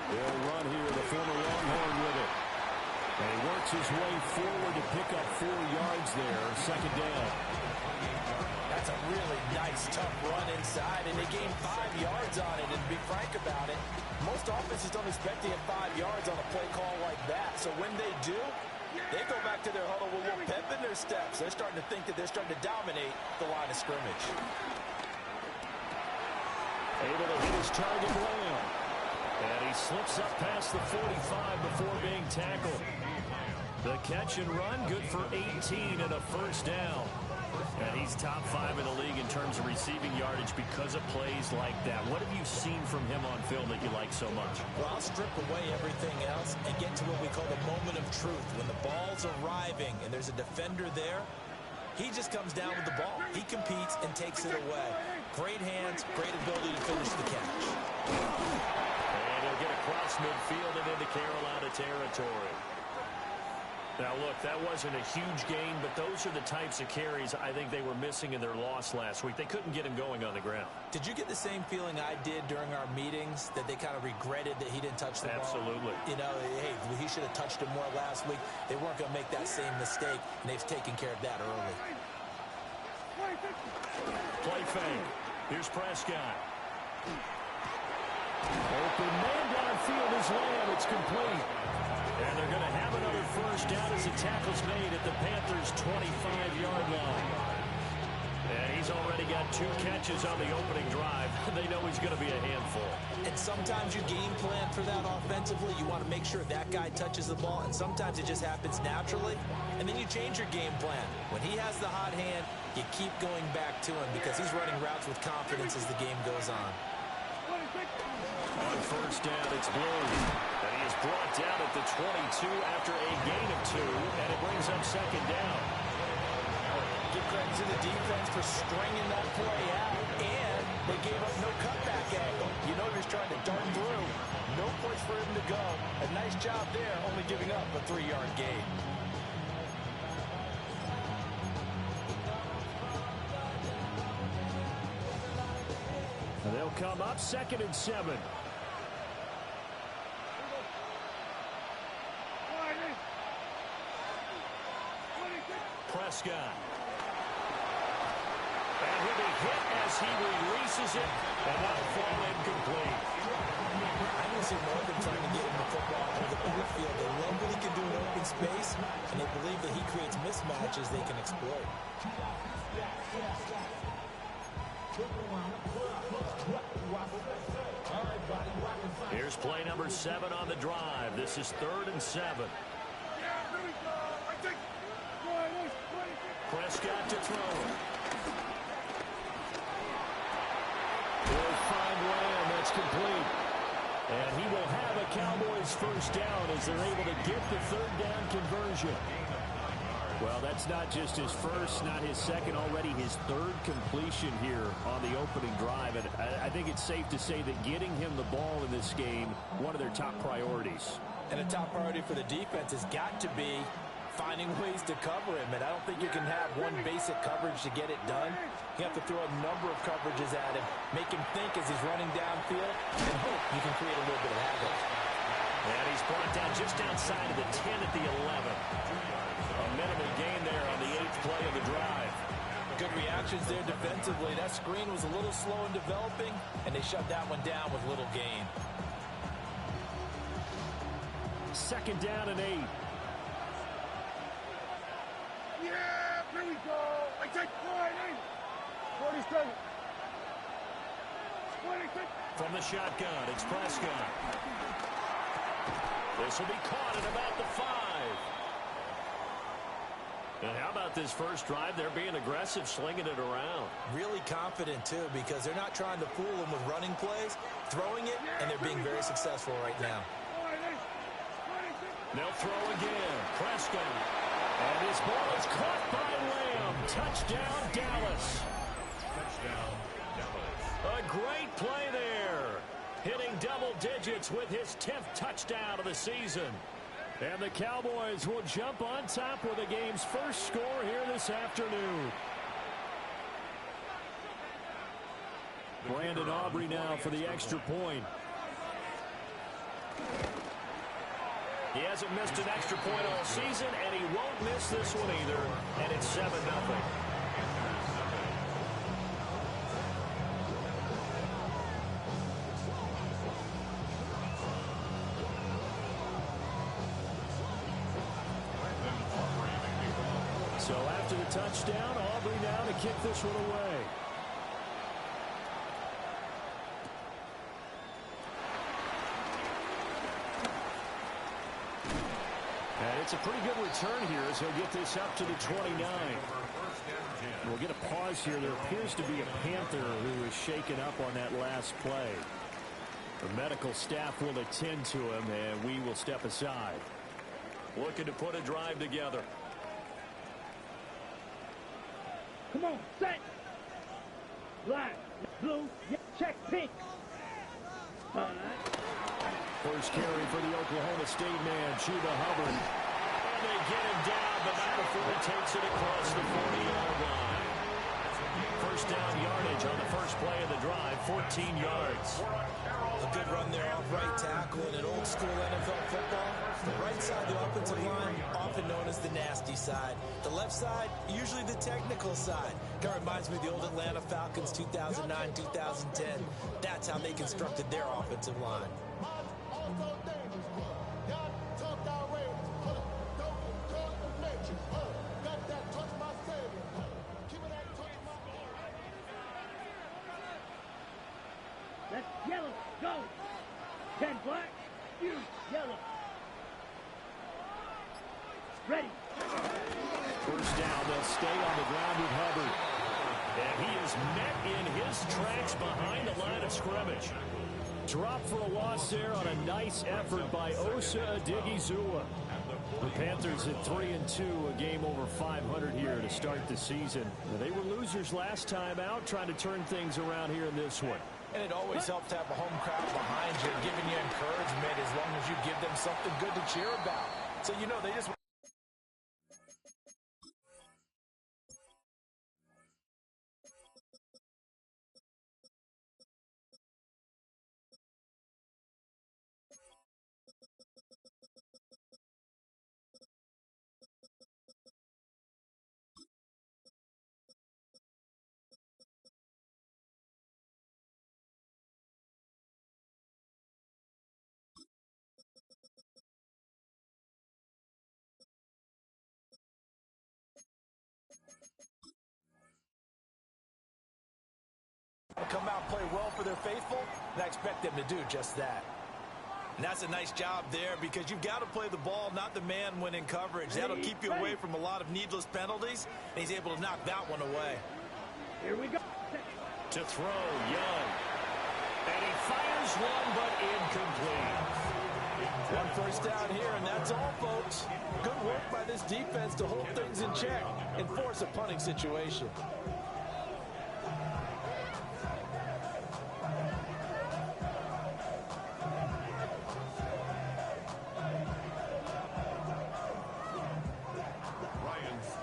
They'll run here, the former Longhorn with it. And he works his way forward to pick up 4 yards there, second down. That's a really nice, tough run inside, and they gained 5 yards on it. And to be frank about it, most offenses don't expect to get 5 yards on a play call like that. So when they do, they go back to their huddle with a little pep in their steps. They're starting to think that they're starting to dominate the line of scrimmage. Able to hit his target, Lamb. And he slips up past the 45 before being tackled. The catch and run, good for 18 and a first down. And he's top 5 in the league in terms of receiving yardage because of plays like that. What have you seen from him on film that you like so much? Well, I'll strip away everything else and get to what we call the moment of truth. When the ball's arriving and there's a defender there, he just comes down with the ball. He competes and takes it away. Great hands, great ability to finish the catch. And he'll get across midfield and into Carolina territory. Now, look, that wasn't a huge gain, but those are the types of carries I think they were missing in their loss last week. They couldn't get him going on the ground. Did you get the same feeling I did during our meetings, that they kind of regretted that he didn't touch the ball? Absolutely. You know, hey, he should have touched it more last week. They weren't going to make that same mistake, and they've taken care of that early. Play fake. Here's Prescott. Open man downfield is Lamb. It's complete. And they're going to have another first down as the tackle's made at the Panthers' 25-yard line. And he's already got 2 catches on the opening drive. They know he's going to be a handful. And sometimes you game plan for that offensively. You want to make sure that guy touches the ball, and sometimes it just happens naturally. And then you change your game plan. When he has the hot hand, you keep going back to him because he's running routes with confidence as the game goes on. On first down, it's Bloom. And he is brought down at the 22 after a gain of 2, and it brings up second down. Give credit to the defense for stringing that play out, and they gave up no cutback angle. You know he's trying to dart through. No place for him to go. A nice job there, only giving up a 3-yard gain. And they'll come up 2nd and 7. Prescott. And he'll be hit as he releases it, and that'll fall incomplete. I don't see more than trying to get him the football on the open field. They love what he can do in open space, and they believe that he creates mismatches they can exploit. Here's play number 7 on the drive. This is 3rd and 7. Prescott to throw it. He'll find Lamb. That's complete. And he will have a Cowboys first down as they're able to get the 3rd down conversion. Well, that's not just his first, not his second, already his 3rd completion here on the opening drive. And I think it's safe to say that getting him the ball in this game, one of their top priorities. And a top priority for the defense has got to be finding ways to cover him. And I don't think you can have one basic coverage to get it done. You have to throw a number of coverages at him, make him think as he's running downfield, and hope you can create a little bit of havoc. And he's brought down just outside of the 10 at the 11. A minimal gain there on the 8th play of the drive. Good reactions there defensively. That screen was a little slow in developing, and they shut that one down with little gain. 2nd down and 8. Yeah, here we go. I take 47. 26. From the shotgun, it's Prescott. This will be caught at about the 5. And how about this first drive? They're being aggressive, slinging it around. Really confident, too, because they're not trying to fool him with running plays, throwing it, and they're being very successful right now. They'll throw again. Prescott. And his ball is caught by Lamb. Touchdown, Dallas. Touchdown, Dallas. A great play there. Hitting double digits with his 10th touchdown of the season. And the Cowboys will jump on top with the game's first score here this afternoon. Brandon Aubrey now for the extra point. He hasn't missed an extra point all season, and he won't miss this one either. And it's 7-0. So after the touchdown, Aubrey now to kick this one away. And it's a pretty good return here as he'll get this up to the 29. We'll get a pause here. There appears to be a Panther who is shaken up on that last play. The medical staff will attend to him, and we will step aside. Looking to put a drive together. Come on, set. Black, blue, check, pink. First carry for the Oklahoma State man, Chuba Hubbard. And they get him down, but not before he takes it across the 40-yard line. First down yardage on the first play of the drive, 14 yards. A good run there off right tackle in an old school NFL football. The right side of the offensive line, often known as the nasty side. The left side, usually the technical side. Kind of reminds me of the old Atlanta Falcons 2009, 2010. That's how they constructed their offensive line. That's yellow. Go. 10 black. You yellow. Ready. First down, they'll stay on the ground with Hubbard. And he is met in his tracks behind the line of scrimmage. Drop for a loss there on a nice effort by Osa Odighizuwa. The Panthers at 3-2, a game over 500 here to start the season. They were losers last time out, trying to turn things around here in this one. And it always helps to have a home crowd behind you, giving you encouragement as long as you give them something good to cheer about. So, you know, they just... come out and play well for their faithful, and I expect them to do just that. And that's a nice job there because you've got to play the ball, not the man when in coverage. That'll keep you away from a lot of needless penalties, and he's able to knock that one away. Here we go. To throw, Young. And he fires one, but incomplete. One first down here, and that's all, folks. Good work by this defense to hold things in check and force a punting situation.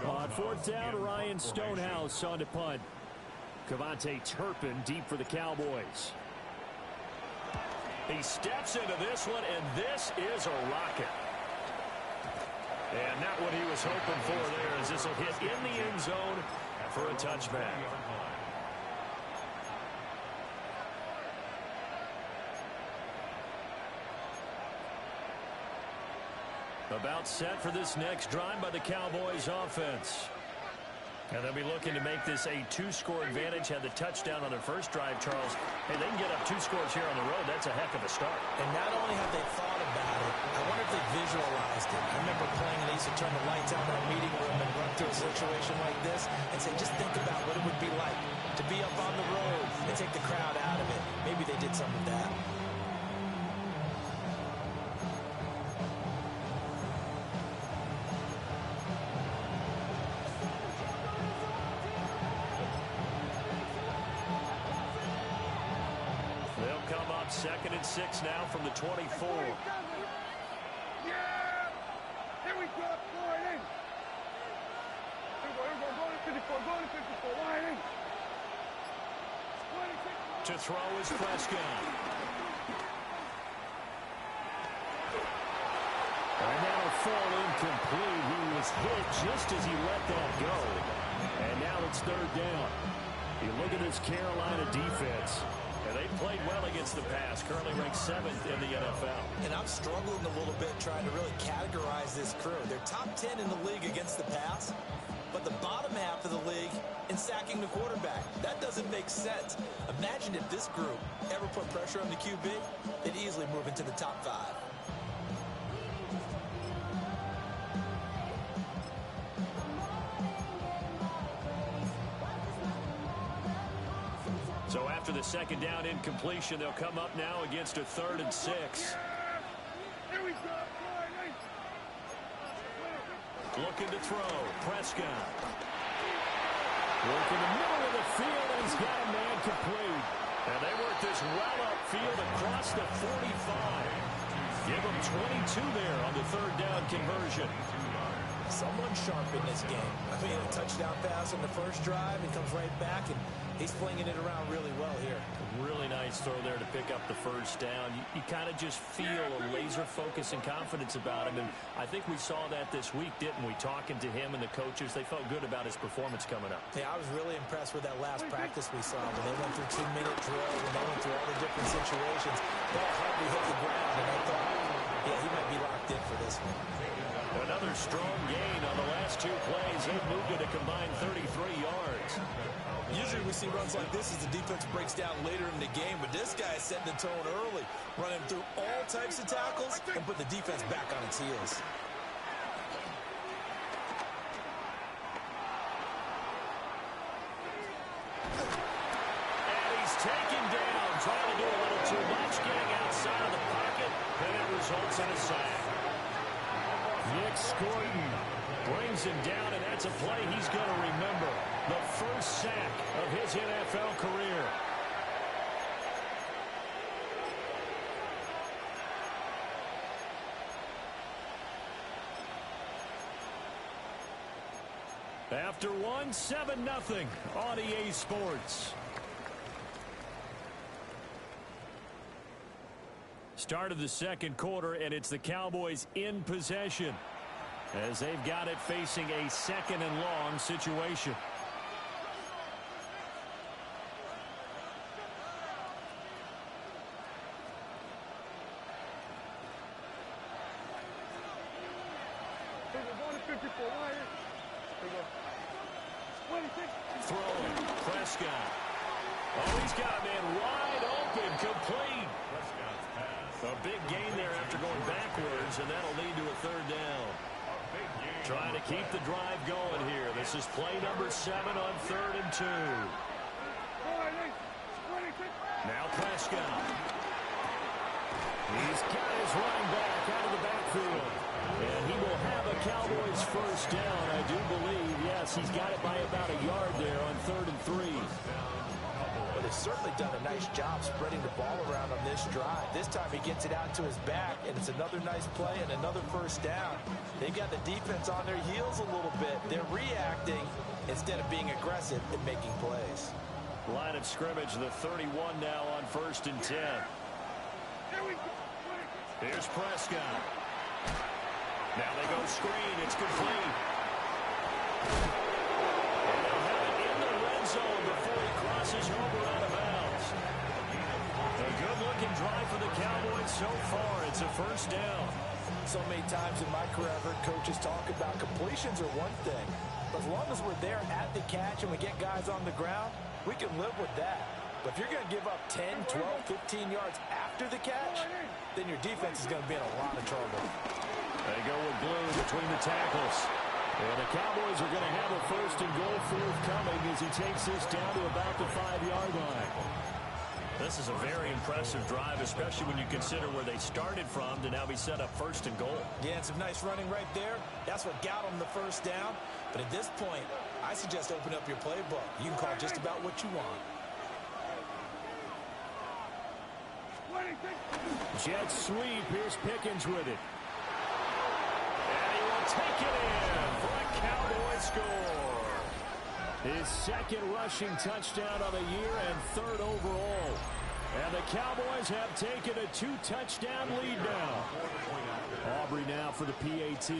On fourth down, Ryan Stonehouse on to punt. Cavante Turpin deep for the Cowboys. He steps into this one, and this is a rocket. And not what he was hoping for there, as this will hit in the end zone for a touchback. About set for this next drive by the Cowboys offense. And they'll be looking to make this a two-score advantage. Had the touchdown on their first drive, Charles. Hey, they can get up 2 scores here on the road. That's a heck of a start. And not only have they thought about it, I wonder if they visualized it. I remember playing, and they used to turn the lights on in our meeting room and run through a situation like this and say, just think about what it would be like to be up on the road and take the crowd out of it. Maybe they did some of that. Second and 6 now from the 24. Go to 54. Line in. 26. To throw is Prescott. And that'll fall incomplete. He was hit just as he let that go. And now it's third down. You look at this Carolina defense. And they played well against the pass. Currently ranked 7th in the NFL. And I'm struggling a little bit trying to really categorize this crew. They're top 10 in the league against the pass, but the bottom half of the league in sacking the quarterback. That doesn't make sense. Imagine if this group ever put pressure on the QB, they'd easily move into the top 5. So after the second down incompletion, they'll come up now against a 3rd and 6. Here we go. Looking to throw. Prescott. Work in the middle of the field, and he's got a man complete. And they work this well upfield across the 45. Give them 22 there on the 3rd down conversion. Someone sharp in this game. I mean, a touchdown pass on the first drive. He comes right back, and he's flinging it around really well here. Really nice throw there to pick up the first down. You kind of just feel a laser focus and confidence about him, and I think we saw that this week, didn't we? Talking to him and the coaches, they felt good about his performance coming up. Yeah, I was really impressed with that last practice we saw when they went through 2-minute drill, when they went through all the different situations. Ball hardly hit the ground, and I thought, yeah, he might be locked in for this one. Another strong gain on the last 2 plays. They've moved it a combined 33 yards. Usually we see runs like this as the defense breaks down later in the game, but this guy is setting the tone early, running through all types of tackles and put the defense back on its heels. And he's taken down, trying to do a little too much, getting outside of the pocket, and it results in a sack. Nick Scorton brings him down, and that's a play he's going to remember. The first sack of his NFL career. After one, 7-0 on EA Sports. Start of the second quarter, and it's the Cowboys in possession as they've got it facing a 2nd and long situation. Throwing. Prescott. Oh, he's got a man wide open, complete. A big gain there after going backwards, and that'll lead to a 3rd down. Trying to keep the drive going here. This is play number 7 on 3rd and 2. Now Prescott. He's got his running back out of the backfield. And he will have a Cowboys first down, I do believe. Yes, he's got it by about a yard there on 3rd and 3. Well, they've certainly done a nice job spreading the ball around on this drive. This time he gets it out to his back, and it's another nice play and another first down. They've got the defense on their heels a little bit. They're reacting instead of being aggressive and making plays. Line of scrimmage, the 31 now on 1st and 10. Here's Prescott. Now they go screen. It's complete. And they'll have it in the red zone before he crosses over out of bounds. A good-looking drive for the Cowboys so far. It's a first down. So many times in my career I've heard coaches talk about completions are one thing. But as long as we're there at the catch and we get guys on the ground, we can live with that. But if you're going to give up 10, 12, 15 yards after the catch, then your defense is going to be in a lot of trouble. They go with blue between the tackles. And the Cowboys are going to have a 1st and goal forthcoming as he takes this down to about the 5-yard line. This is a very impressive drive, especially when you consider where they started from to now be set up 1st and goal. Yeah, and some nice running right there. That's what got them the first down. But at this point, I suggest open up your playbook. You can call just about what you want. Jet sweep. Here's Pickens with it. And he will take it in for a Cowboy score. His second rushing touchdown of the year and third overall. And the Cowboys have taken a 2-touchdown lead now. Aubrey now for the PAT.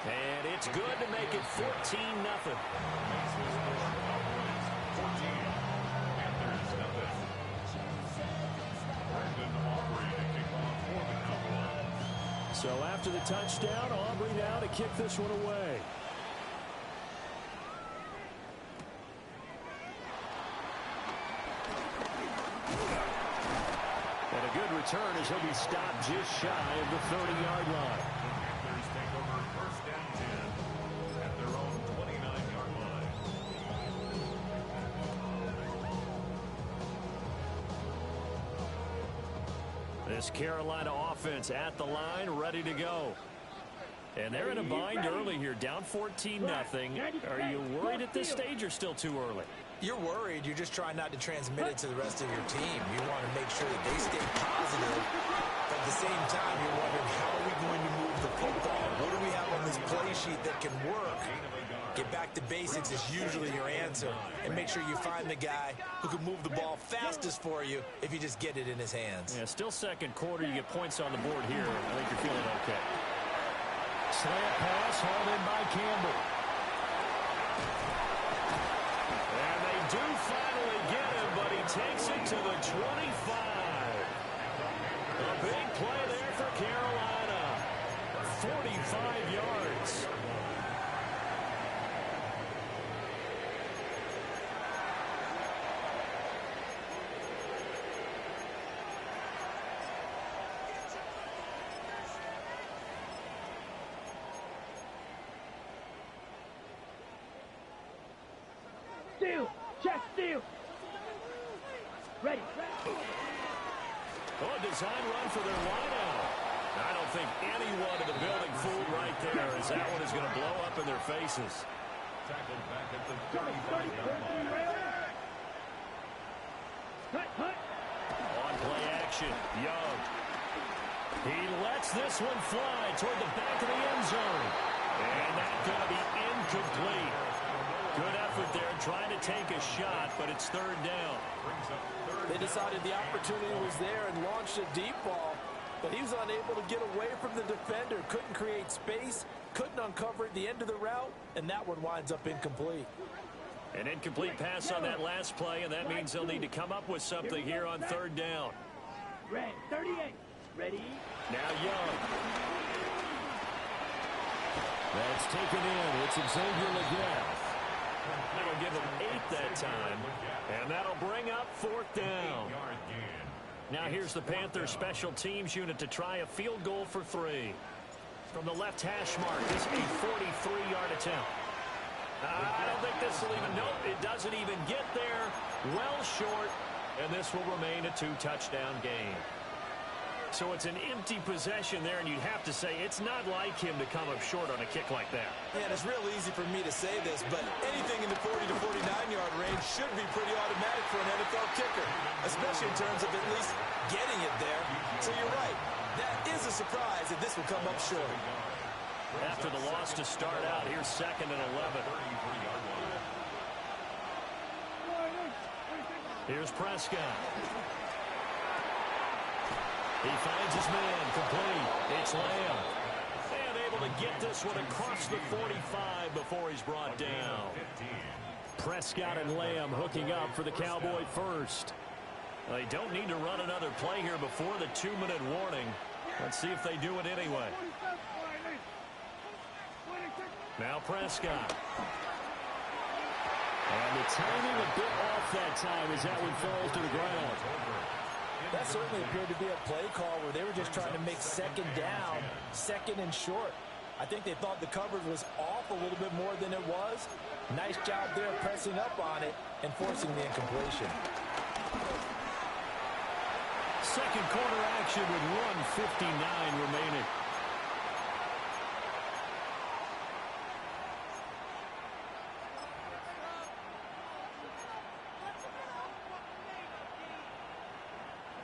And it's good to make it 14-0. So after the touchdown, Aubrey now to kick this one away. And a good return as he'll be stopped just shy of the 30-yard line. Panthers take over first down 10 at their own 29-yard line. This Carolina offense at the line, ready to go. And they're in a bind early here, down 14-0. Are you worried at this stage or still too early? You're worried. You're just trying not to transmit it to the rest of your team. You want to make sure that they stay positive. But at the same time, you're wondering, how are we going to move the football? What do we have on this play sheet that can work? Get back to basics is usually your answer. And make sure you find the guy who can move the ball fastest for you if you just get it in his hands. Yeah, still second quarter. You get points on the board here. I think you're feeling okay. Slant pass hauled in by Campbell. And they do finally get him, but he takes it to the 25. A big play there for Carolina. 45 yards. Steal. Check steal. Ready. Oh, design run for their wideout. I don't think anyone in the building fooled right there, as that one is going to blow up in their faces. Tackled back at the 35-yard line. Hut. On play action, Young. He lets this one fly toward the back of the end zone. And that's going to be incomplete. Good effort there, trying to take a shot, but it's third down. They decided the opportunity was there and launched a deep ball, but he was unable to get away from the defender, couldn't create space, couldn't uncover at the end of the route, and that one winds up incomplete. An incomplete pass on that last play, and that means they'll need to come up with something here on third down. Red 38. Ready. Now Young. That's taken in. It's Xavier Legrand. That'll give him 8 that time, and that'll bring up fourth down. Now here's the Panthers special teams unit to try a field goal for 3. From the left hash mark, this is a 43-yard attempt. I don't think this will even, nope, it doesn't even get there. Well short, and this will remain a 2-touchdown game. So it's an empty possession there, and you'd have to say it's not like him to come up short on a kick like that. Yeah, and it's real easy for me to say this, but anything in the 40 to 49-yard range should be pretty automatic for an NFL kicker, especially in terms of at least getting it there. So you're right. That is a surprise that this will come up short. After the loss to start out, here's 2nd and 11. Here's Prescott. He finds his man, complete. It's Lamb. And able to get this one across the 45 before he's brought down. Prescott and Lamb hooking up for the Cowboy first. They don't need to run another play here before the 2-minute warning. Let's see if they do it anyway. Now Prescott. And the timing a bit off that time as that one falls to the ground. That certainly appeared to be a play call where they were just trying to make second down, second and short. I think they thought the coverage was off a little bit more than it was. Nice job there pressing up on it and forcing the incompletion. Second quarter action with 1:59 remaining.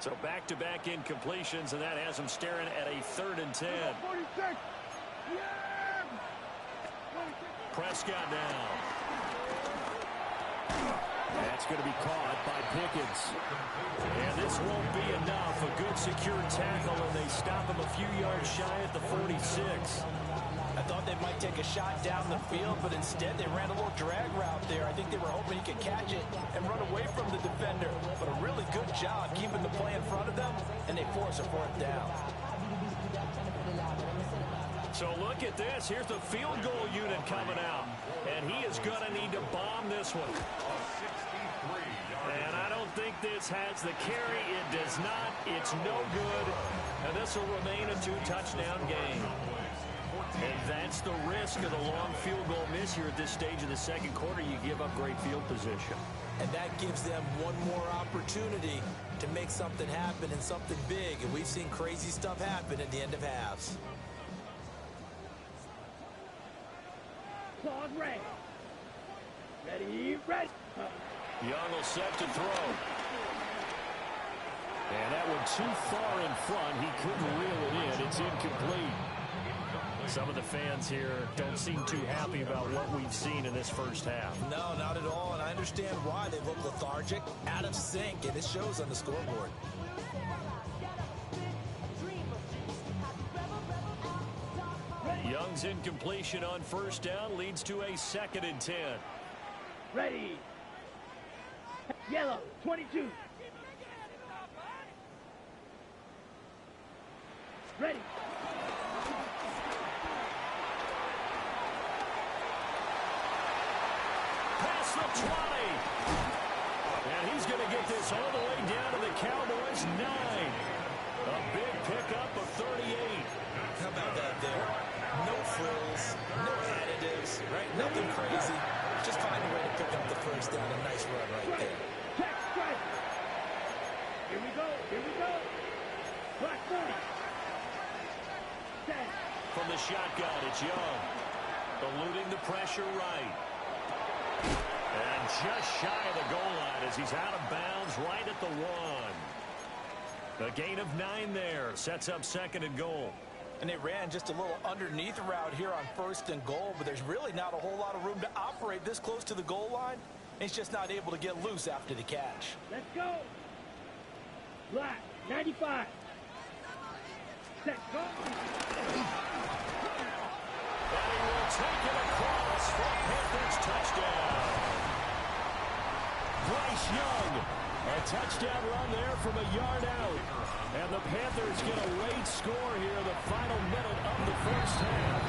So back-to-back incompletions, and that has them staring at a 3rd and 10. 46. Yeah. Prescott now. That's going to be caught by Pickens. And this won't be enough. A good secure tackle, and they stop him a few yards shy at the 46. I thought they might take a shot down the field, but instead they ran a little drag route there. I think they were hoping he could catch it and run away from the defender. But a really good job keeping the play in front of them, and they force a fourth down. So look at this. Here's the field goal unit coming out. And he is going to need to bomb this one. And I don't think this has the carry. It does not. It's no good. And this will remain a 2-touchdown game. And that's the risk of the long field goal miss here at this stage of the second quarter. You give up great field position. And that gives them one more opportunity to make something happen and something big. And we've seen crazy stuff happen at the end of halves. Claws ready. Ready. Young will set to throw. And that one too far in front. He couldn't reel it in. It's incomplete. Some of the fans here don't seem too happy about what we've seen in this first half. No, not at all. And I understand why. They look lethargic, out of sync, and it shows on the scoreboard. Young's incompletion on first down leads to a 2nd and 10. Ready. Yellow, 22. Ready. Past the 20. And he's going to get this all the way down to the Cowboys' 9. A big pickup of 38. How about that there? No frills, no additives, right? Nothing crazy. Just find a way to pick up the first down. A nice run right there. Check, strike. Here we go. Black 40. Set. From the shotgun, it's Young. Eluding the pressure right. And just shy of the goal line as he's out of bounds right at the 1. A gain of 9 there. Sets up 2nd and goal. And they ran just a little underneath route here on 1st and goal, but there's really not a whole lot of room to operate this close to the goal line. He's just not able to get loose after the catch. Let's go. Black, 95. Set, go. And he will take it across for Panthers touchdown. Bryce Young, a touchdown run there from a yard out. And the Panthers get a late score here in the final minute of the first half.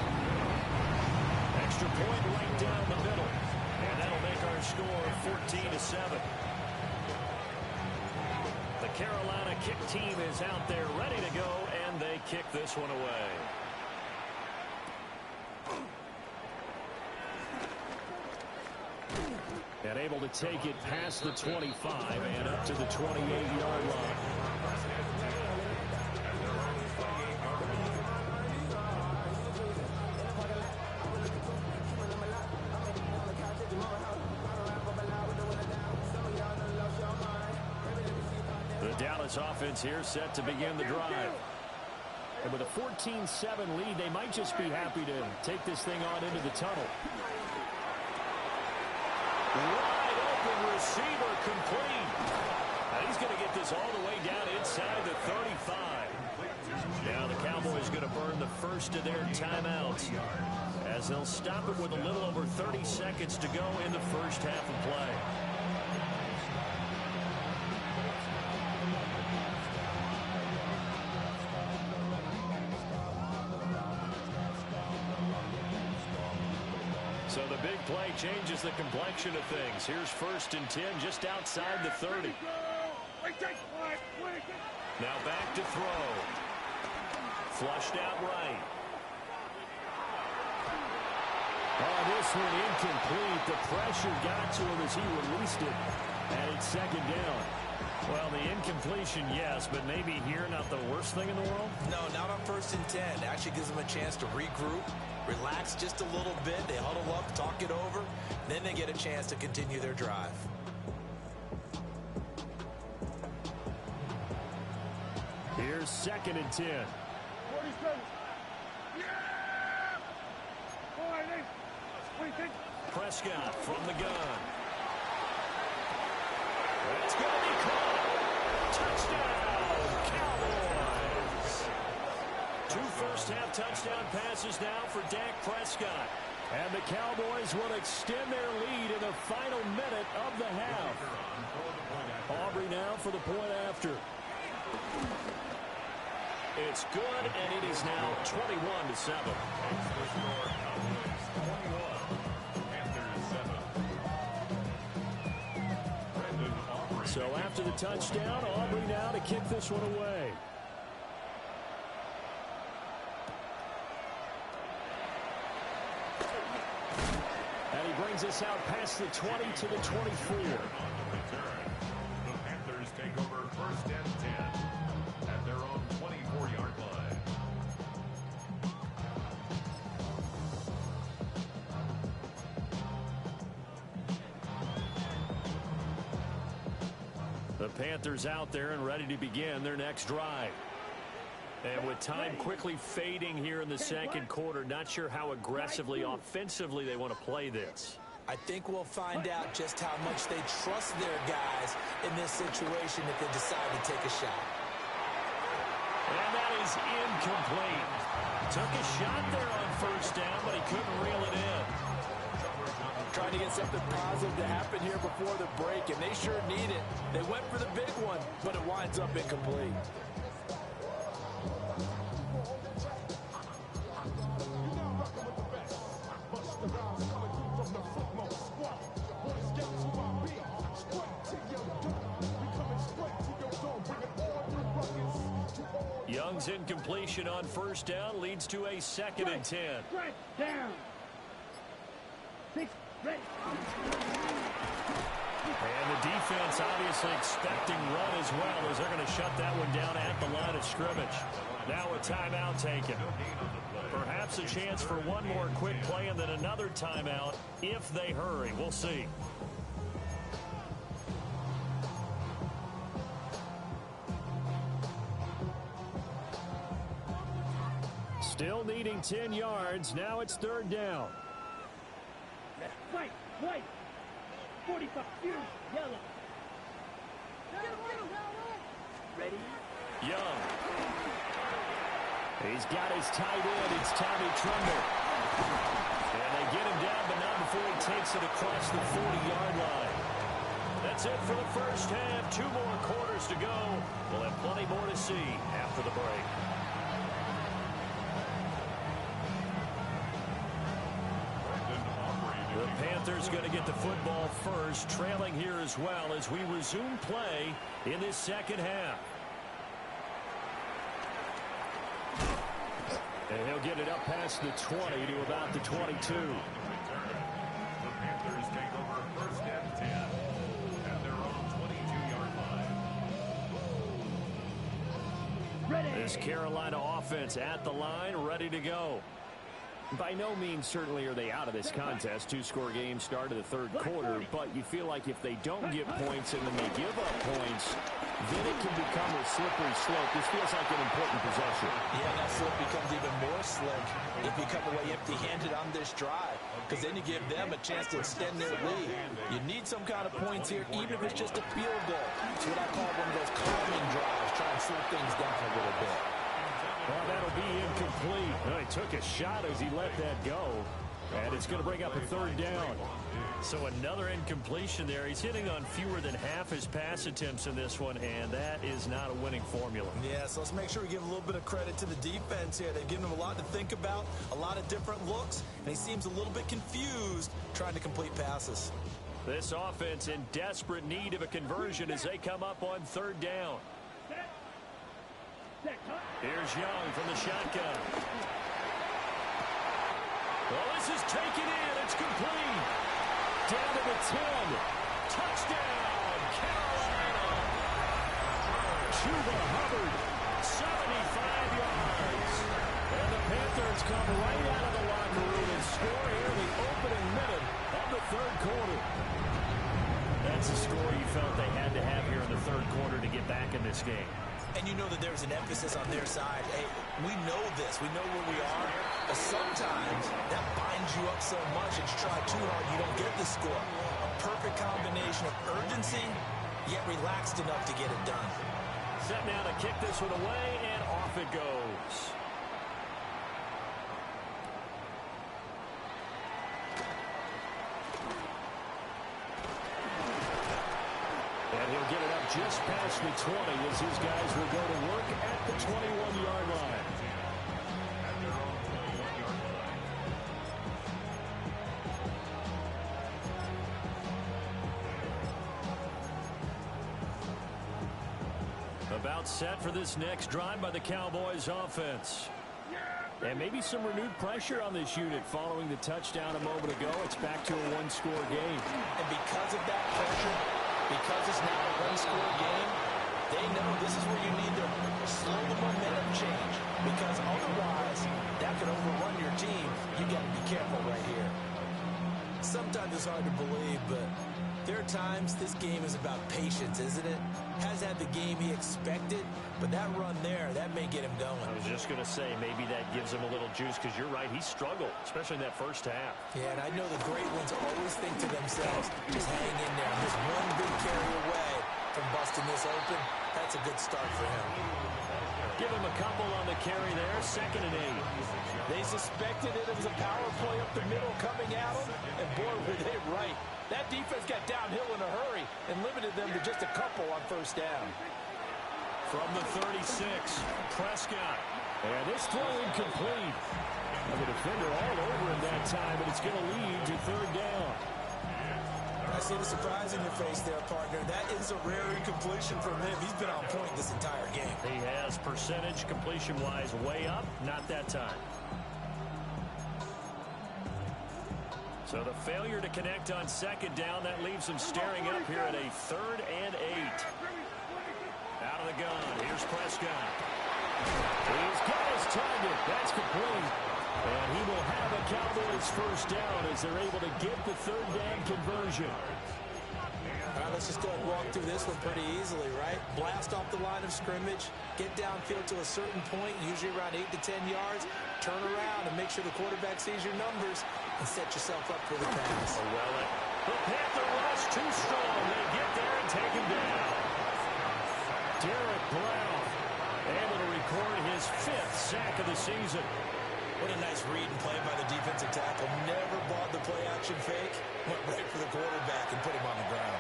Extra point right down the middle. And that'll make our score 14-7. The Carolina kick team is out there ready to go, and they kick this one away. And able to take it past the 25 and up to the 28-yard line. The Dallas offense here set to begin the drive. And with a 14-7 lead, they might just be happy to take this thing on into the tunnel. Wide open receiver complete. And he's going to get this all the way down inside the 35. Now the Cowboys going to burn the first of their timeouts as they'll stop it with a little over 30 seconds to go in the first half of play. So the big play changes the complexion of things. Here's 1st and 10 just outside the 30. Now back to throw. Flushed out right. Oh, this one incomplete. The pressure got to him as he released it. And it's 2nd down. Well, the incompletion, yes, but maybe here not the worst thing in the world? No, not on 1st and 10. Actually gives them a chance to regroup, relax just a little bit. They huddle up, talk it over. Then they get a chance to continue their drive. Here's 2nd and 10. 47. Yeah! Boy, Prescott from the gun. That's going to be caught. Touchdown, Cowboys. 2 first-half touchdown passes now for Dak Prescott. And the Cowboys will extend their lead in the final minute of the half. Aubrey now for the point after. It's good, and it is now 21-7. So after the touchdown, Aubrey now to kick this one away. And he brings us out past the 20 to the 24. The Panthers take over 1st and 10 at their own 24-yard line. The Panthers out there and ready to begin their next drive. And with time quickly fading here in the second quarter, not sure how aggressively, offensively they want to play this. I think we'll find out just how much they trust their guys in this situation if they decide to take a shot. And that is incomplete. Took a shot there on 1st down, but he couldn't reel it in. Trying to get something positive to happen here before the break, and they sure need it. They went for the big one, but it winds up incomplete. Young's incompletion on 1st down leads to a 2nd and 10. Right down. 6, ready. And the defense obviously expecting run as well, as they're going to shut that one down at the line of scrimmage. Now a timeout taken. Perhaps a chance for one more quick play and then another timeout if they hurry. We'll see. Still needing 10 yards. Now it's 3rd down. White, white. 45, yellow. Ready? Young. He's got his tight end. It's Tommy Tremble. And they get him down, but not before he takes it across the 40-yard line. That's it for the 1st half. 2 more quarters to go. We'll have plenty more to see after the break. The Panthers going to get the football first, trailing here as well as we resume play in this 2nd half. And he'll get it up past the 20 to about the 22. The Panthers take over 1st and 10 at their own 22-yard line. Ready. This Carolina offense at the line, ready to go. By no means certainly are they out of this contest. 2-score game start of the 3rd quarter, but you feel like if they don't get points and then they give up points, then it can become a slippery slope. This feels like an important possession. Yeah, that slip becomes even more slick if you come away empty-handed on this drive, because then you give them a chance to extend their lead. You need some kind of points here, even if it's just a field goal. It's what I call one of those calming drives, try and slow things down a little bit. Well, that'll be incomplete. Well, he took a shot as he let that go. And it's going to bring up a 3rd down. So another incompletion there. He's hitting on fewer than half his pass attempts in this one, and that is not a winning formula. Yeah, so let's make sure we give a little bit of credit to the defense here. They've given him a lot to think about, a lot of different looks, and he seems a little bit confused trying to complete passes. This offense in desperate need of a conversion as they come up on 3rd down. Here's Young from the shotgun. Well, this is taken in. It's complete. Down to the 10. Touchdown, Carolina. Chuba Hubbard, 75 yards. And the Panthers come right out of the locker room and score here in the opening minute of the 3rd quarter. That's a score you felt they had to have here in the 3rd quarter to get back in this game. And you know that there's an emphasis on their side. Hey, we know this. We know where we are. But sometimes that binds you up so much that you try too hard, you don't get the score. A perfect combination of urgency, yet relaxed enough to get it done. Set now to kick this one away, and off it goes. And he'll get it up just past the 20 as his guys will go to work at the 21-yard line. About set for this next drive by the Cowboys offense. And maybe some renewed pressure on this unit following the touchdown a moment ago. It's back to a one-score game. And because of that pressure, because it's now a one-score game, they know this is where you need to slow the momentum change. Because otherwise, that could overrun your team. You got to be careful right here. Sometimes it's hard to believe, but there are times this game is about patience, isn't it? Has had the game he expected, but that run there, that may get him going. I was just going to say, maybe that gives him a little juice, because you're right, he struggled, especially in that first half. Yeah, and I know the great ones always think to themselves, just hang in there. Just one big carry away from busting this open. That's a good start for him. Give him a couple on the carry there, 2nd and 8. They suspected it was a power play up the middle coming at them, and boy, were they right. That defense got downhill in a hurry and limited them to just a couple on first down. From the 36, Prescott. And this throw incomplete. And the defender all over him that time, and it's going to lead to 3rd down. I see the surprise in your face there, partner. That is a rare incompletion from him. He's been on point this entire game. He has percentage completion-wise way up, not that time. So the failure to connect on 2nd down, that leaves him staring up here at a 3rd and 8. Out of the gun, here's Prescott. He's got his target. That's complete. And he will have a Cowboys first down as they're able to get the 3rd down conversion. All right, let's just go ahead and walk through this one pretty easily, right? Blast off the line of scrimmage, get downfield to a certain point, usually around 8 to 10 yards, turn around and make sure the quarterback sees your numbers and set yourself up for the pass. Well, the Panther rush too strong. They get there and take him down. Derek Brown able to record his 5th sack of the season. What a nice read and play by the defensive tackle. Never bought the play-action fake. Went right for the quarterback and put him on the ground.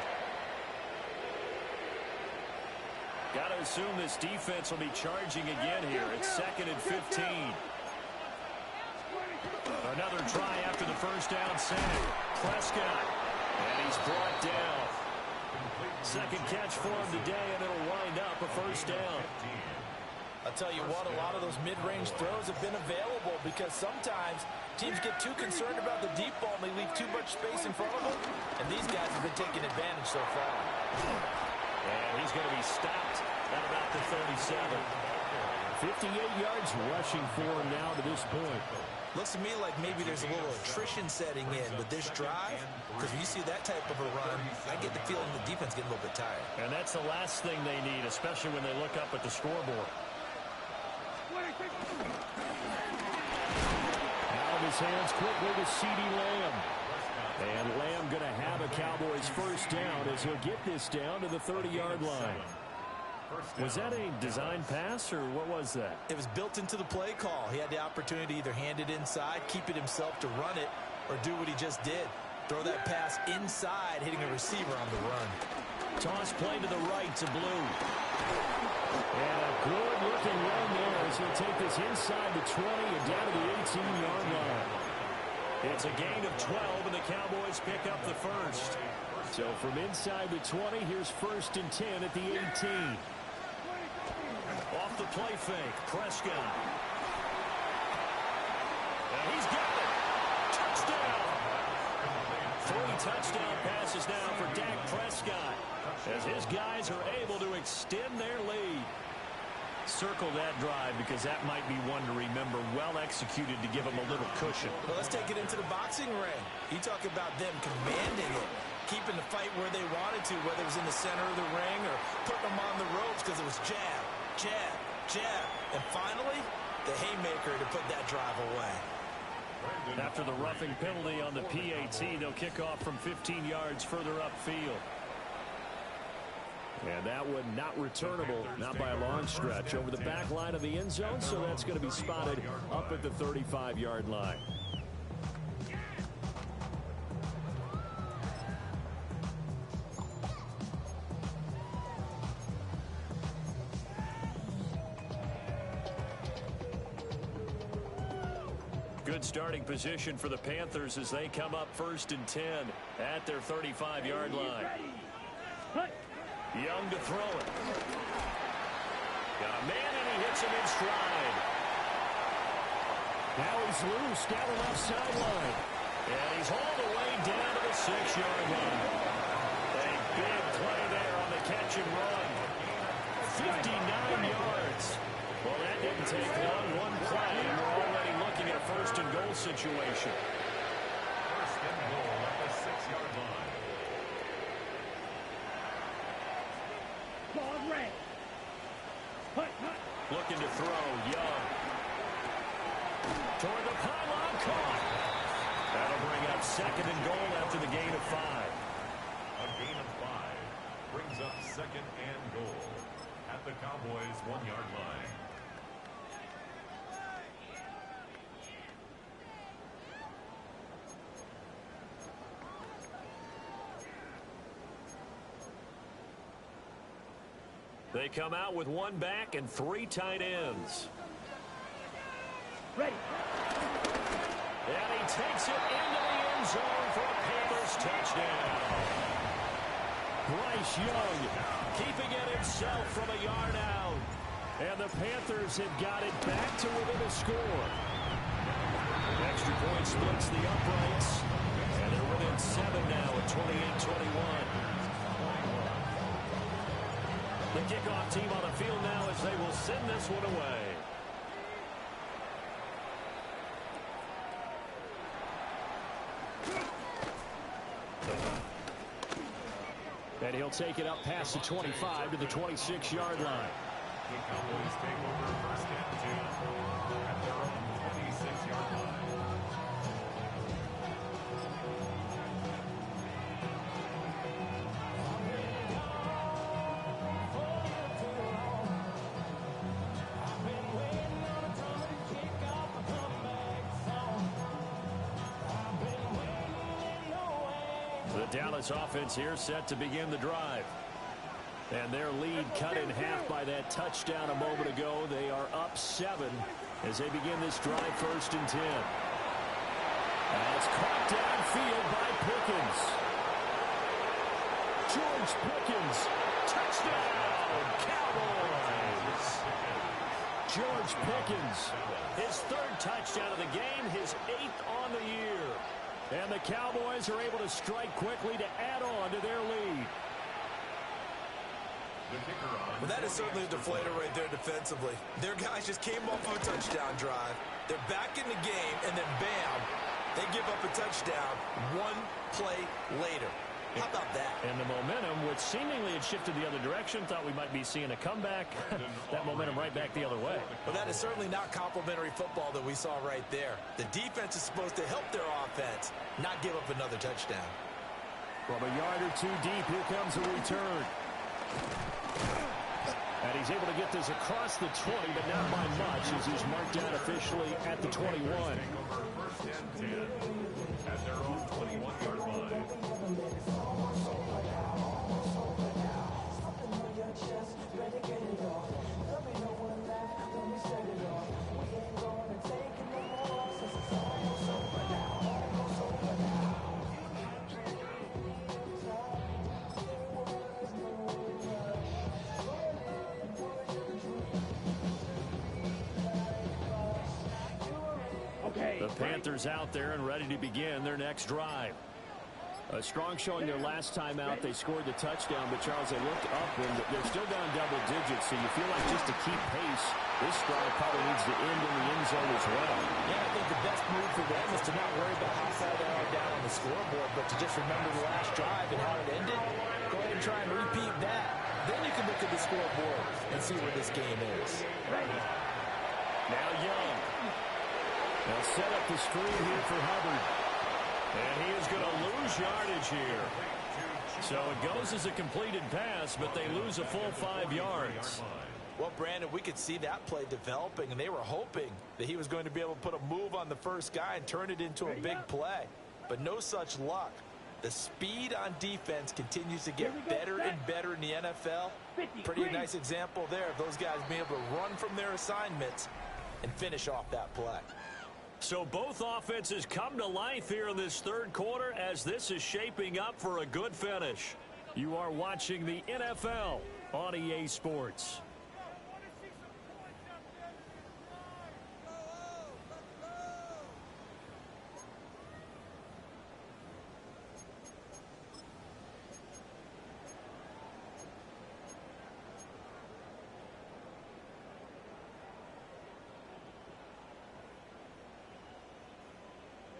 Got to assume this defense will be charging again here. It's 2nd and 15. Another try after the first down sack. Prescott. And he's brought down. 2nd catch for him today, and it'll wind up a first down. I'll tell you what, a lot of those mid-range throws have been available because sometimes teams get too concerned about the deep ball and they leave too much space in front of them, and these guys have been taking advantage so far. And he's going to be stopped at about the 37. 58 yards rushing for him now to this point. Looks to me like maybe there's a little attrition setting in with this drive, because when you see that type of a run, I get the feeling the defense getting a little bit tired. And that's the last thing they need, especially when they look up at the scoreboard. Out of his hands quickly to CeeDee Lamb. And Lamb going to have a Cowboys first down as he'll get this down to the 30-yard line. Was that a design pass, or what was that? It was built into the play call. He had the opportunity to either hand it inside, keep it himself to run it, or do what he just did. Throw that pass inside, hitting a receiver on the run. Toss play to the right to Blue. And a good-looking run there as he'll take this inside the 20 and down to the 18-yard line. It's a gain of 12, and the Cowboys pick up the first. So from inside the 20, here's 1st and 10 at the 18. Off the play fake, Prescott. And he's got it. Touchdown. 3 touchdown passes now for Dak Prescott as his guys are able to extend their lead. Circle that drive because that might be one to remember. Well executed to give them a little cushion. Well, let's take it into the boxing ring. You talk about them commanding it, keeping the fight where they wanted to, whether it was in the center of the ring or putting them on the ropes because it was jab, jab, jab. And finally, the haymaker to put that drive away. After the roughing penalty on the PAT, they'll kick off from 15 yards further upfield. And that one not returnable, not by a long stretch, over the back line of the end zone, so that's going to be spotted up at the 35-yard line. Good starting position for the Panthers as they come up 1st and 10 at their 35-yard line. Young to throw it. Got a man and he hits him in stride. Now he's loose down the left sideline. And he's hauled away down to the 6-yard line. A big play there on the catch and run. 59 yards. Well, that didn't take long. One play, and we're already looking at a 1st and goal situation. 1st and goal at the 6-yard line. Ball red. Looking to throw, Young. Toward the pylon, caught. That'll bring up 2nd and goal after the gain of 5. A gain of 5 brings up 2nd and goal at the Cowboys' 1-yard line. They come out with 1 back and 3 tight ends. Ready. And he takes it into the end zone for a Panthers touchdown. Bryce Young keeping it himself from a yard out. And the Panthers have got it back to within a score. Extra point splits the uprights. And they're within 7 now at 28-21. The kickoff team on the field now as they will send this one away. And he'll take it up past the 25 to the 26-yard line. The Cowboys take over 1st and 10 at their own 26-yard line. Dallas offense here set to begin the drive. And their lead cut in half by that touchdown a moment ago. They are up 7 as they begin this drive 1st and 10. And it's caught downfield by Pickens. George Pickens. Touchdown, Cowboys. George Pickens. His 3rd touchdown of the game, his 8th on the year. And the Cowboys are able to strike quickly to add on to their lead. Well, that is certainly a deflator right there defensively. Their guys just came off of a touchdown drive. They're back in the game, and then bam, they give up a touchdown 1 play later. How about that? And the momentum, which seemingly had shifted the other direction, thought we might be seeing a comeback. That momentum right back the other way. Well, that is certainly not complimentary football that we saw right there. The defense is supposed to help their offense, not give up another touchdown. From a yard or 2 deep, here comes a return. And he's able to get this across the 20, but not by much, as he's marked down officially at the 21. Take over 1st and 10 at their own 21-yard line. The Panthers out there and ready to begin their next drive. A strong showing their last time out. They scored the touchdown, but Charles, they looked up and they're still down double digits, so you feel like just to keep pace, this drive probably needs to end in the end zone as well. Yeah, I think the best move for them is to not worry about how far they are down on the scoreboard, but to just remember the last drive and how it ended. Go ahead and try and repeat that. Then you can look at the scoreboard and see where this game is. Now Young. They'll set up the screen here for Hubbard. And he is going to lose yardage here. So it goes as a completed pass, but they lose a full 5 yards. Well, Brandon, we could see that play developing, and they were hoping that he was going to be able to put a move on the first guy and turn it into a big play. But no such luck. The speed on defense continues to get better and better in the NFL. Pretty nice example there of those guys being able to run from their assignments and finish off that play. So both offenses come to life here in this third quarter as this is shaping up for a good finish. You are watching the NFL on EA Sports.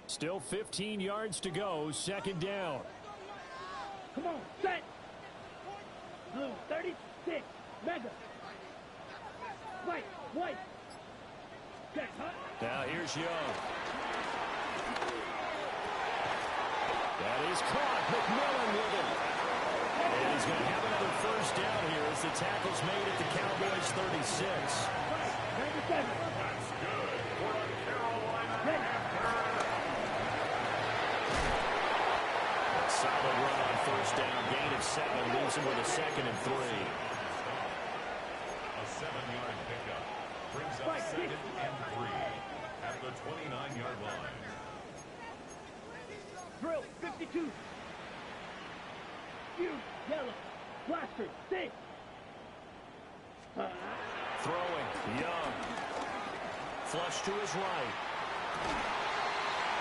Still 15 yards to go, second down. Come on, set. Blue, 36. Mega. White. Set, huh? Now here's Young. That is caught. McMillan with it. And he's going to have another first down here as the tackle's made at the Cowboys 36. Right, 97. That's good for a Carolina Panther. Solid run on first down. Gain of 7. Leaves him with a 2nd and 3. A 7-yard pickup brings up 2nd and 3 at the 29-yard line. Drill, 52. Huge, yellow. Blaster, 6. Throwing. Young. Flush to his right.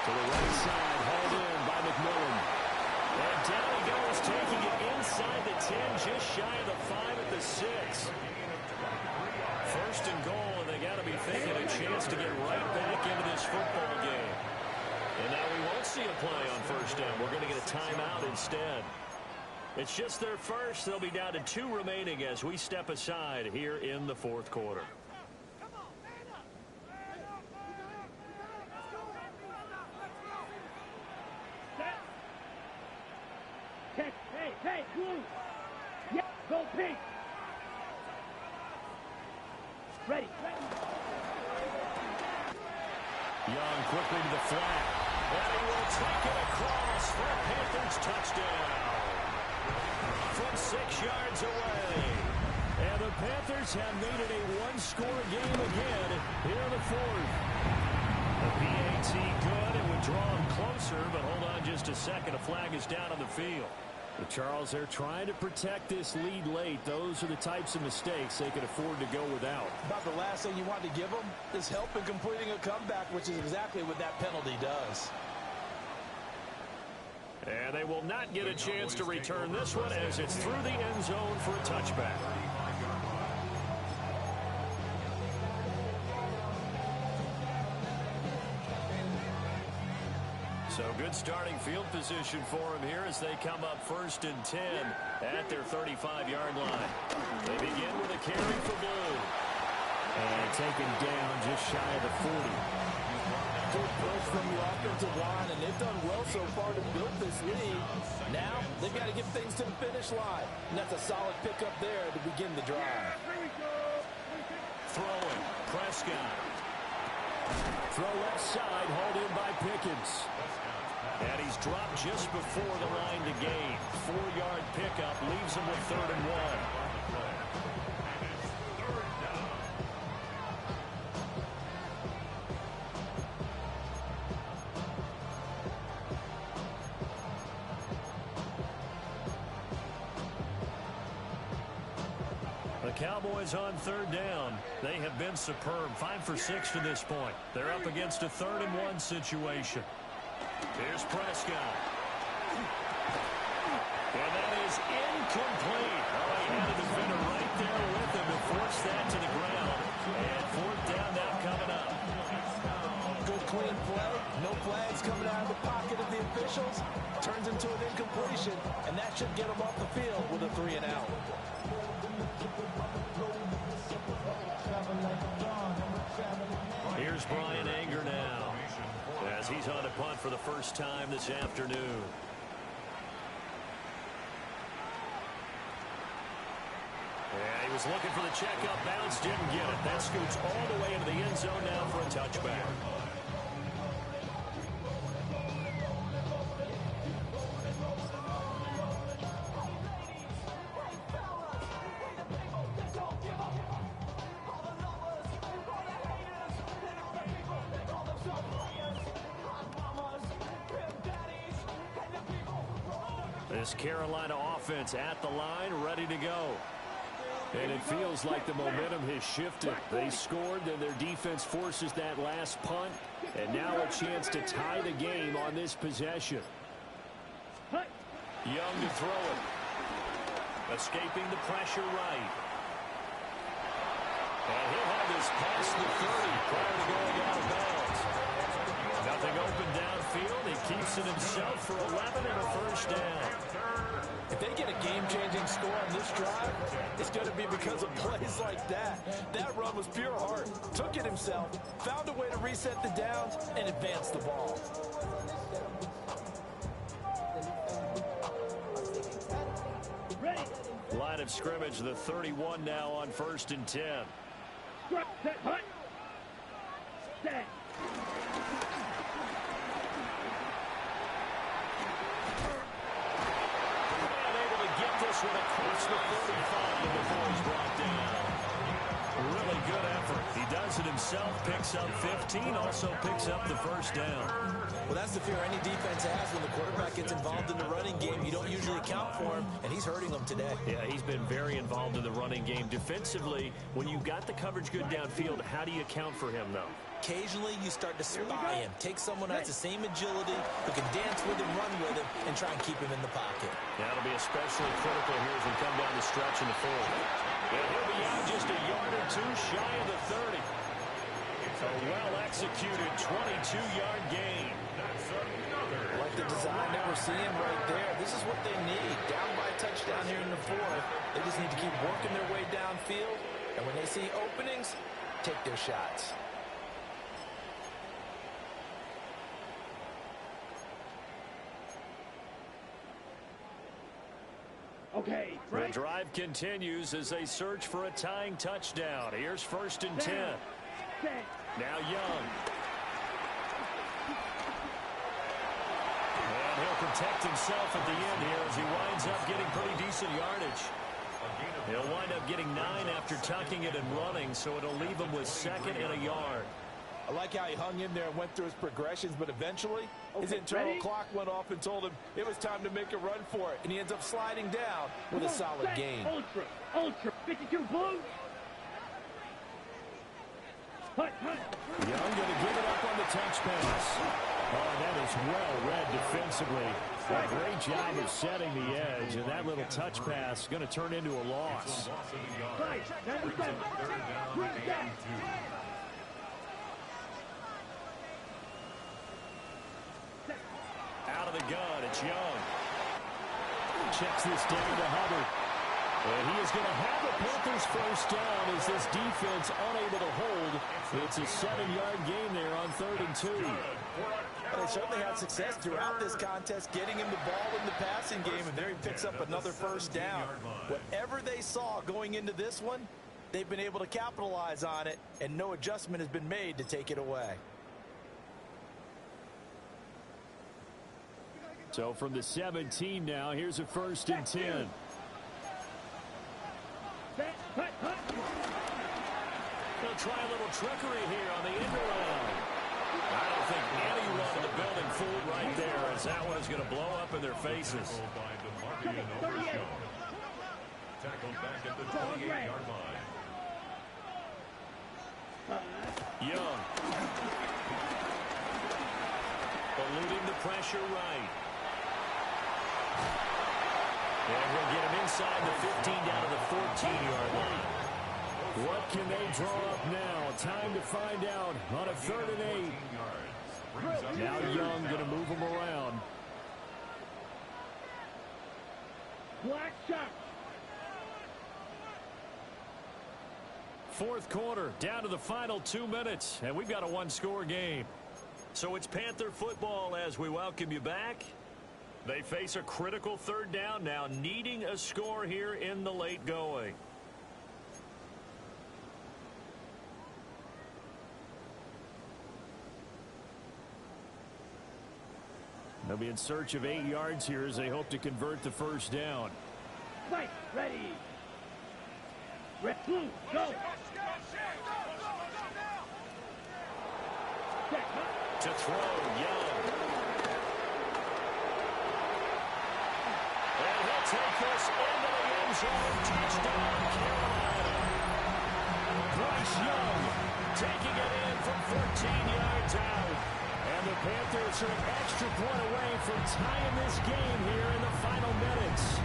To the right side. Hauled in by McMillan. And down he goes, taking it inside the 10, just shy of the 5 at the 6. First and goal, and they got to be thinking a chance to get right back into this football game. And now we won't see a play on first down. We're going to get a timeout instead. It's just their first. They'll be down to 2 remaining as we step aside here in the fourth quarter. Hey, blue. Yeah, go pink. Ready. Young quickly to the flat. And he will take it across for a Panthers touchdown. From 6 yards away. And the Panthers have made it a one-score game again here in the fourth. The PAT good. It would draw him closer, but hold on just a second. A flag is down on the field. But Charles, they're trying to protect this lead late. Those are the types of mistakes they can afford to go without. About the last thing you want to give them is help in completing a comeback, which is exactly what that penalty does. And they will not get a chance to return this one as it's through the end zone for a touchback. So good starting field position for him here as they come up 1st and 10 at their 35-yard line. They begin with a carry for Blue. And taken down just shy of the 40. Good push from the offensive line, and they've done well so far to build this lead. Now they've got to get things to the finish line. And that's a solid pickup there to begin the drive. Throwing. Prescott. Throw left side, hauled in by Pickens. And he's dropped just before the line to gain. 4-yard pickup leaves him with 3rd and 1. The Cowboys on 3rd down. They have been superb. 5 for 6 to this point. They're up against a 3rd and 1 situation. Here's Prescott. And that is incomplete. Oh, he had a defender right there with him to force that to the ground. And 4th down now coming up. Good clean play. No flags coming out of the pocket of the officials. Turns into an incompletion, and that should get them off the field with a 3 and out. Here's Brian Anger now. as he's on to punt for the first time this afternoon. Yeah, he was looking for the checkup bounce, didn't get it. That scoots all the way into the end zone now for a touchback. This Carolina offense at the line, ready to go. And it feels like the momentum has shifted. They scored, then their defense forces that last punt. And now a chance to tie the game on this possession. Young to throw it. Escaping the pressure right. And he'll have this past the 30 prior to going out of bounds. Nothing open downfield. He keeps it himself for 11 and a first down. If they get a game-changing score on this drive, it's going to be because of plays like that. That run was pure heart. Took it himself, found a way to reset the downs, and advance the ball. Ready. Line of scrimmage, the 31 now on 1st and 10. Set, hut. Set. This one across the 45 before he's brought down. Really good effort. He does it himself, picks up 15, also picks up the first down. Well, that's the fear any defense has when the quarterback gets involved in the running game. You don't usually account for him, and he's hurting them today. Yeah, he's been very involved in the running game. Defensively, when you've got the coverage good downfield, how do you account for him, though? Occasionally, you start to spy him. Take someone who has the same agility, who can dance with him, run with him, and try and keep him in the pocket. That'll be especially critical here as we come down the stretch in the fourth. And he'll be out just a yard or two shy of the 30. A well-executed 22-yard gain. Like the design that we're seeing right there, this is what they need. Down by a touchdown here in the fourth. They just need to keep working their way downfield. And when they see openings, take their shots. Okay, The drive continues as they search for a tying touchdown. Here's 1st and 10. Now Young. And he'll protect himself at the end here as he winds up getting pretty decent yardage. He'll wind up getting 9 after tucking it and running, so it'll leave him with 2nd and a yard. I like how he hung in there and went through his progressions, but eventually his internal clock went off and told him it was time to make a run for it, and he ends up sliding down with a solid gain. Ultra, 52 blue. Hut. Young going to give it up on the touch pass. Oh, that is well read defensively. A great job of setting the edge, and that little touch pass going to turn into a loss. Out of the gun, it's Young. Checks this down to Hubbard. And he is going to have the Panthers first down as this defense unable to hold. It's a 7-yard gain there on 3rd and 2. They certainly had success throughout this contest, getting him the ball in the passing game, and there he picks up another first down. Whatever they saw going into this one, they've been able to capitalize on it, and no adjustment has been made to take it away. So from the 17 now, here's a 1st and 10. They'll try a little trickery here on the end around. I don't think any run in the building fooled right there, as that one is going to blow up in their faces. Tackled back at the 28-yard line. Young. Eluding the pressure right. And we'll get him inside the 15 down to the 14-yard line. What can they draw up now? Time to find out on a 3rd and 8. Now Young going to move him around. Black shot. 4th quarter, down to the final 2 minutes, and we've got a 1-score game. So it's Panther football as we welcome you back. They face a critical third down now, needing a score here in the late going. They'll be in search of 8 yards here as they hope to convert the first down. Fight, ready. Red, blue, go. To throw, Young. And he'll take this into the end zone. Touchdown, Carolina. Bryce Young taking it in from 14 yards out. And the Panthers are an extra point away from tying this game here in the final minutes.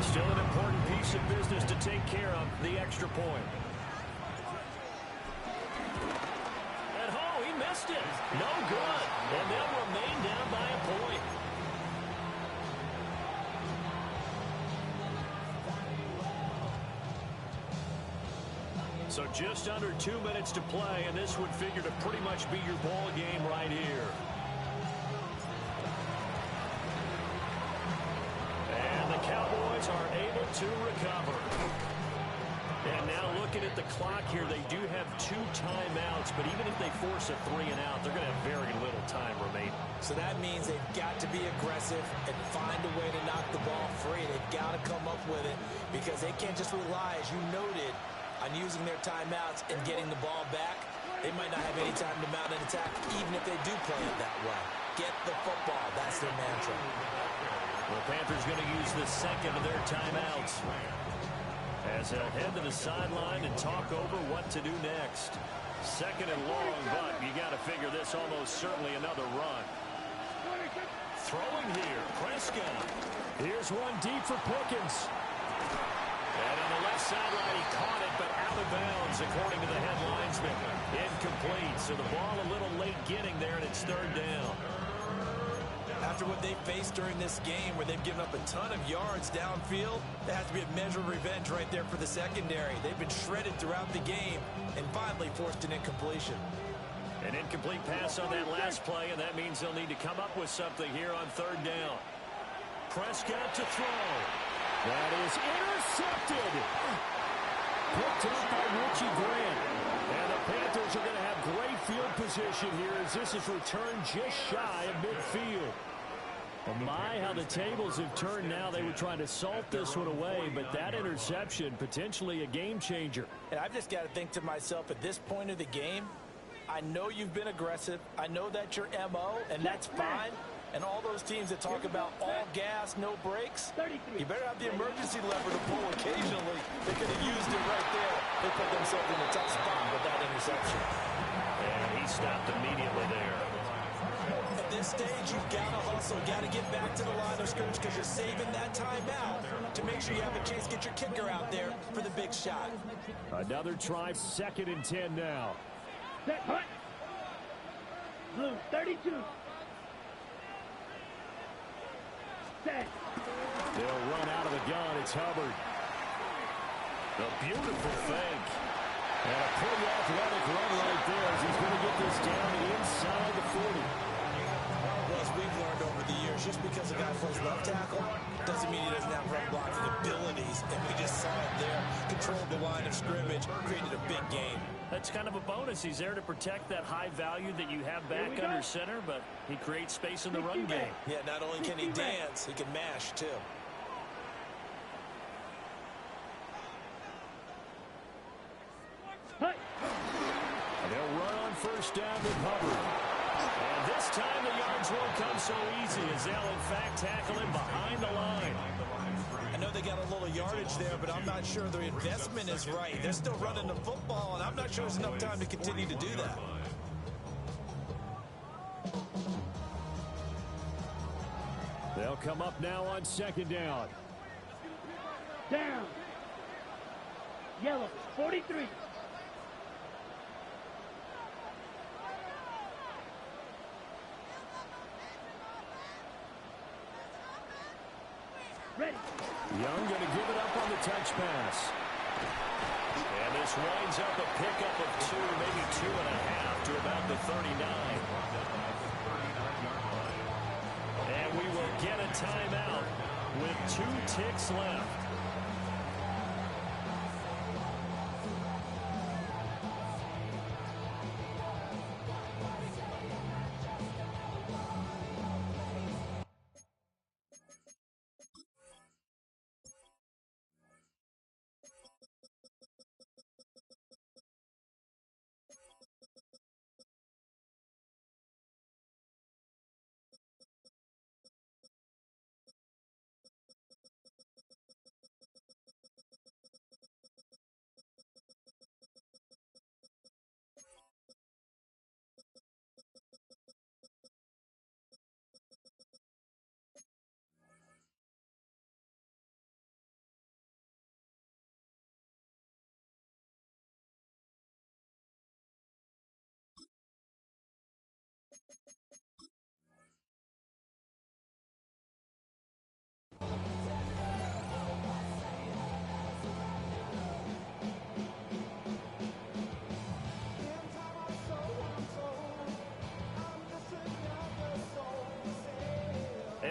Still an important piece of business to take care of, the extra point. And he missed it. No good. And they'll remain down by a point. So just under 2 minutes to play, and this would figure to pretty much be your ball game right here. And the Cowboys are able to recover. And now looking at the clock here, they do have 2 timeouts, but even if they force a 3 and out, they're going to have very little time remaining. So that means they've got to be aggressive and find a way to knock the ball free. They've got to come up with it because they can't just rely, as you noted, on using their timeouts and getting the ball back. They might not have any time to mount an attack, even if they do play it that way. Get the football. That's their mantra. The Panthers going to use the second of their timeouts as they'll head to the sideline and talk over what to do next. Second and long, but you got to figure this almost certainly another run. Throwing here, Prescott. Here's one deep for Pickens. And on the left sideline, he caught it, but out of bounds, according to the head linesman. Incomplete, so the ball a little late getting there, and it's third down. After what they faced during this game, where they've given up a ton of yards downfield, there has to be a measure of revenge right there for the secondary. They've been shredded throughout the game and finally forced an incompletion. An incomplete pass on that last play, and that means they'll need to come up with something here on third down. Prescott to throw. That is intercepted. Picked up by Richie Grant. And the Panthers are going to have great field position here as this is returned just shy of midfield. Well, my, how the tables have turned now. They were trying to salt this one away, but that interception, potentially a game changer. And I've just got to think to myself, at this point of the game, I know you've been aggressive. I know that's your MO, and that's fine. And all those teams that talk about all gas, no brakes, you better have the emergency lever to pull occasionally. They could have used it right there. They put themselves in a tough spot with that interception. And he stopped immediately there. At this stage, you've got to hustle, got to get back to the line of scrimmage because you're saving that time out to make sure you have a chance to get your kicker out there for the big shot. Another try, 2nd and 10 now. Set, hut. Blue, 32. Set. They'll run out of the gun. It's Hubbard. A beautiful fake. And a pretty athletic run right there as he's going to get this down to the inside the 40. Well, as we've learned over the years, just because a guy plays left tackle doesn't mean he doesn't have run blocking abilities. And we just saw it there. Controlled the line of scrimmage, created a big gain. That's kind of a bonus. He's there to protect that high value that you have back under center, but he creates space in the run game. Yeah, not only can he dance, he can mash, too. They'll run on first down with Hubbard. And this time the yards won't come so easy as they'll, in fact, tackle him behind the line. I know they got a little yardage there, but I'm not sure the investment is right. They're still running the football, and I'm not sure there's enough time to continue to do that. They'll come up now on 2nd down. Down. Yellow, 43. Ready. Young going to give it up on the touch pass. And this winds up a pickup of 2, maybe 2.5 to about the 39. And we will get a timeout with 2 ticks left.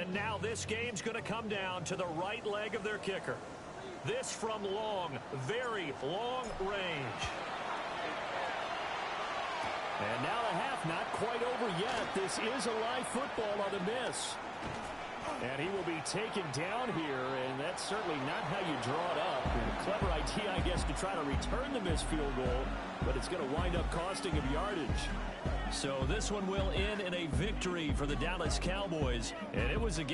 And now this game's going to come down to the right leg of their kicker. This from long, very long range. And now the half not quite over yet. This is a live football on the miss. And he will be taken down here, and that's certainly not how you draw it up. A clever idea, I guess, to try to return the missed field goal, but it's going to wind up costing him yardage. So this one will end in a victory for the Dallas Cowboys, and it was a game